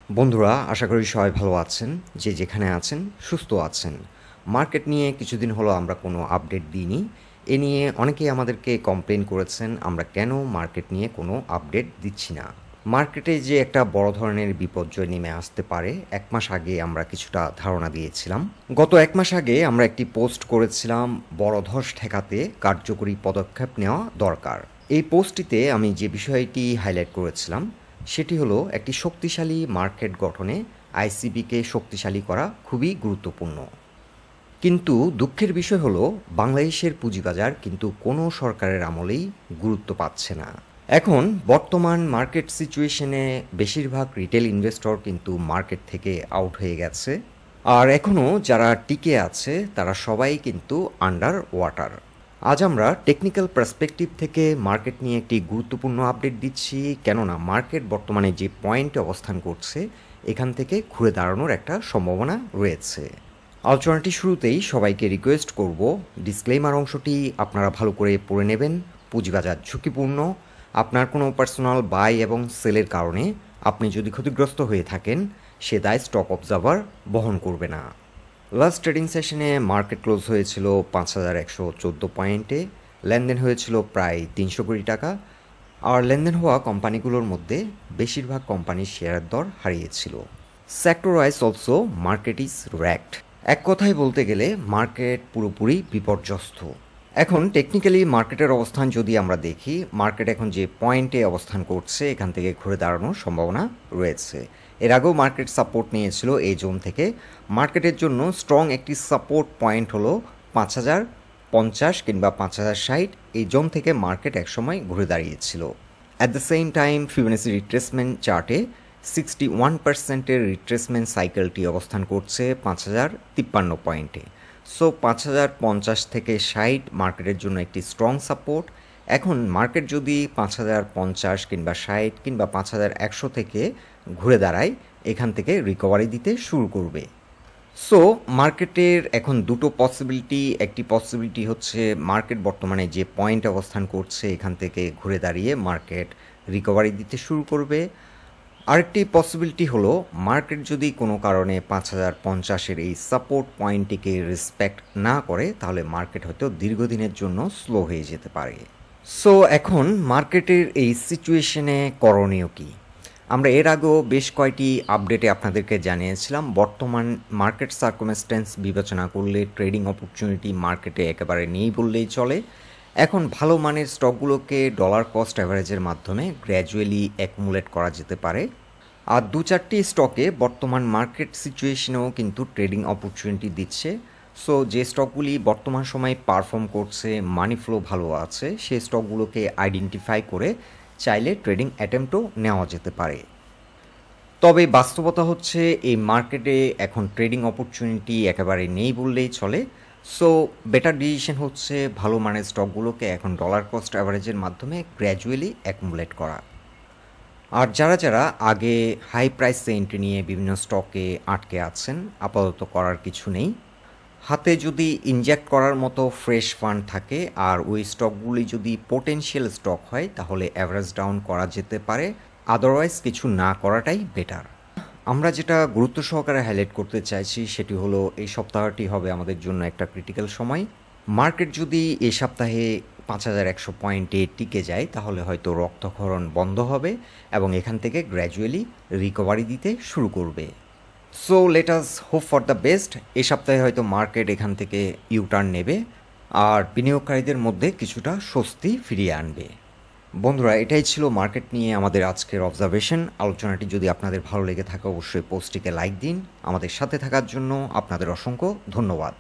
বন্ধুরা, আশা করি সবাই ভালো আছেন। যে যেখানে আছেন সুস্থ আছেন। মার্কেট নিয়ে কিছুদিন হলো আমরা কোনো আপডেট দিইনি। এ নিয়ে অনেকেই আমাদেরকে কমপ্লেন করেছেন আমরা কেন মার্কেট নিয়ে কোনো আপডেট দিচ্ছি না। মার্কেটে যে একটা বড় ধরনের বিপর্যয় নেমে আসতে পারে ১ মাস আগে আমরা কিছুটা ধারণা দিয়েছিলাম। গত ১ মাস আগে আমরা একটি পোস্ট করেছিলাম বড় ধস ঠেকাতে কার্যকরী পদক্ষেপ নেওয়া দরকার। এই পোস্টটিতে আমি যে বিষয়টি হাইলাইট করেছিলাম সেটি হলো একটি শক্তিশালী মার্কেট গঠনে আইসিবিকে শক্তিশালী করা খুবই গুরুত্বপূর্ণ। কিন্তু দুঃখের বিষয় হলো বাংলাদেশের পুঁজিবাজার কিন্তু কোনো সরকারের আমলেই গুরুত্ব পাচ্ছে না। এখন বর্তমান মার্কেট সিচুয়েশনে বেশিরভাগ রিটেল ইনভেস্টর কিন্তু মার্কেট থেকে আউট হয়ে গেছে। আর এখনও যারা টিকে আছে তারা সবাই কিন্তু আন্ডার ওয়াটার। আজ আমরা টেকনিক্যাল পার্সপেক্টিভ থেকে মার্কেট নিয়ে একটি গুরুত্বপূর্ণ আপডেট দিচ্ছি, কেননা মার্কেট বর্তমানে যে পয়েন্টে অবস্থান করছে এখান থেকে ঘুরে দাঁড়ানোর একটা সম্ভাবনা রয়েছে। আলোচনাটি শুরুতেই সবাইকে রিকোয়েস্ট করব ডিসক্লেইমার অংশটি আপনারা ভালো করে পড়ে নেবেন। পুঁজিবাজার ঝুঁকিপূর্ণ। আপনার কোনো পার্সোনাল বাই এবং সেলের কারণে আপনি যদি ক্ষতিগ্রস্ত হয়ে থাকেন সে দায় স্টক অবজার্ভার বহন করবে না। লাস্ট ট্রেডিং সেশনে মার্কেট ক্লোজ হয়েছিল ৫,১১৪ পয়েন্টে, লেনদেন হয়েছিল প্রায় ৩০০ কোটি টাকা। আর লেনদেন হওয়া কোম্পানিগুলোর মধ্যে বেশিরভাগ কোম্পানির শেয়ারের দর হারিয়েছিল। Sector wise also market is react. এক কথায় বলতে গেলে মার্কেট পুরোপুরি বিপর্যস্ত। এখন টেকনিক্যালি মার্কেটের অবস্থান যদি আমরা দেখি, মার্কেট এখন যে পয়েন্টে অবস্থান করছে এখান থেকে ঘুরে দাঁড়ানোর সম্ভাবনা রয়েছে। এর আগেও মার্কেট সাপোর্ট নিয়েছিল এই জোন থেকে। মার্কেটের জন্য স্ট্রং একটি সাপোর্ট পয়েন্ট হলো ৫,০৫০ কিংবা ৫,০৬০। এই জোন থেকে মার্কেট একসময় ঘুরে দাঁড়িয়েছিল। At the same time Fibonacci retracement চার্টে 61% রিট্রেসমেন্ট সাইকেলটি অবস্থান করছে ৫,০৫৩ পয়েন্টে। সো ৫,০৫০ থেকে ৬০ মার্কেটের জন্য একটি স্ট্রং সাপোর্ট। এখন মার্কেট যদি ৫,০৫০ কিংবা ৬০ কিংবা ৫,১০০ থেকে ঘুরে দাঁড়ায় এখান থেকে রিকভারি দিতে শুরু করবে। সো মার্কেটের এখন দুটো পসিবিলিটি। একটি পসিবিলিটি হচ্ছে মার্কেট বর্তমানে যে পয়েন্ট অবস্থান করছে এখান থেকে ঘুরে দাঁড়িয়ে মার্কেট রিকভারি দিতে শুরু করবে। আরেকটি পসিবিলিটি হলো মার্কেট যদি কোনো কারণে ৫,০৫০-এর এই সাপোর্ট পয়েন্টটিকে রেসপেক্ট না করে তাহলে মার্কেট হয়তো দীর্ঘদিনের জন্য স্লো হয়ে যেতে পারে। সো এখন মার্কেটের এই সিচুয়েশনে করণীয় কী? আমরা এর আগেও বেশ কয়েকটি আপডেটে আপনাদেরকে জানিয়েছিলাম বর্তমান মার্কেট সার্কামস্ট্যান্স বিবেচনা করলে ট্রেডিং অপরচুনিটি মার্কেটে একেবারে নেই বললেই চলে। এখন ভালো মানের স্টকগুলোকে ডলার কস্ট অ্যাভারেজের মাধ্যমে গ্র্যাজুয়ালি অ্যাকুমুলেট করা যেতে পারে। আর ২-৪টি স্টকে বর্তমান মার্কেট সিচুয়েশনেও কিন্তু ট্রেডিং অপরচুনিটি দিচ্ছে। সো যে স্টকগুলি বর্তমান সময়ে পারফর্ম করছে, মানি ফ্লো ভালো আছে, সেই স্টকগুলোকে আইডেন্টিফাই করে চাইলে ট্রেডিং অ্যাটেম্পটও নেওয়া যেতে পারে। তবে বাস্তবতা হচ্ছে এই মার্কেটে এখন ট্রেডিং অপরচুনিটি একেবারে নেই বললেই চলে। সো বেটার ডিসিশন হচ্ছে ভালো মানের স্টকগুলোকে এখন ডলার কস্ট অ্যাভারেজের মাধ্যমে গ্র্যাজুয়ালি অ্যাকুমুলেট করা। আর যারা যারা আগে হাই প্রাইসে এন্ট্রি নিয়ে বিভিন্ন স্টকে আটকে আছেন আপাতত করার কিছু নেই। হাতে যদি ইনজেক্ট করার মতো ফ্রেশ ফান্ড থাকে আর ওই স্টকগুলি যদি পোটেনশিয়াল স্টক হয় তাহলে অ্যাভারেজ ডাউন করা যেতে পারে, আদারওয়াইজ কিছু না করাটাই বেটার। আমরা যেটা গুরুত্ব সহকারে হাইলাইট করতে চাইছি সেটি হলো এই সপ্তাহটি হবে আমাদের জন্য একটা ক্রিটিক্যাল সময়। মার্কেট যদি এই সপ্তাহে ৫,১০০ পয়েন্টে টিকে যায় তাহলে হয়তো রক্তক্ষরণ বন্ধ হবে এবং এখান থেকে গ্র্যাজুয়ালি রিকভারি দিতে শুরু করবে। So let us hope for the best. এই সপ্তাহে হয়তো মার্কেট এখান থেকে ইউটার্ন নেবে আর বিনিয়োগকারীদের মধ্যে কিছুটা স্বস্তি ফিরিয়ে আনবে। বন্ধুরা, এটাই ছিল মার্কেট নিয়ে আমাদের আজকের অবজারভেশন। আলোচনাটি যদি আপনাদের ভালো লেগে থাকে অবশ্যই পোস্টটিকে লাইক দিন। আমাদের সাথে থাকার জন্য আপনাদের অসংখ্য ধন্যবাদ।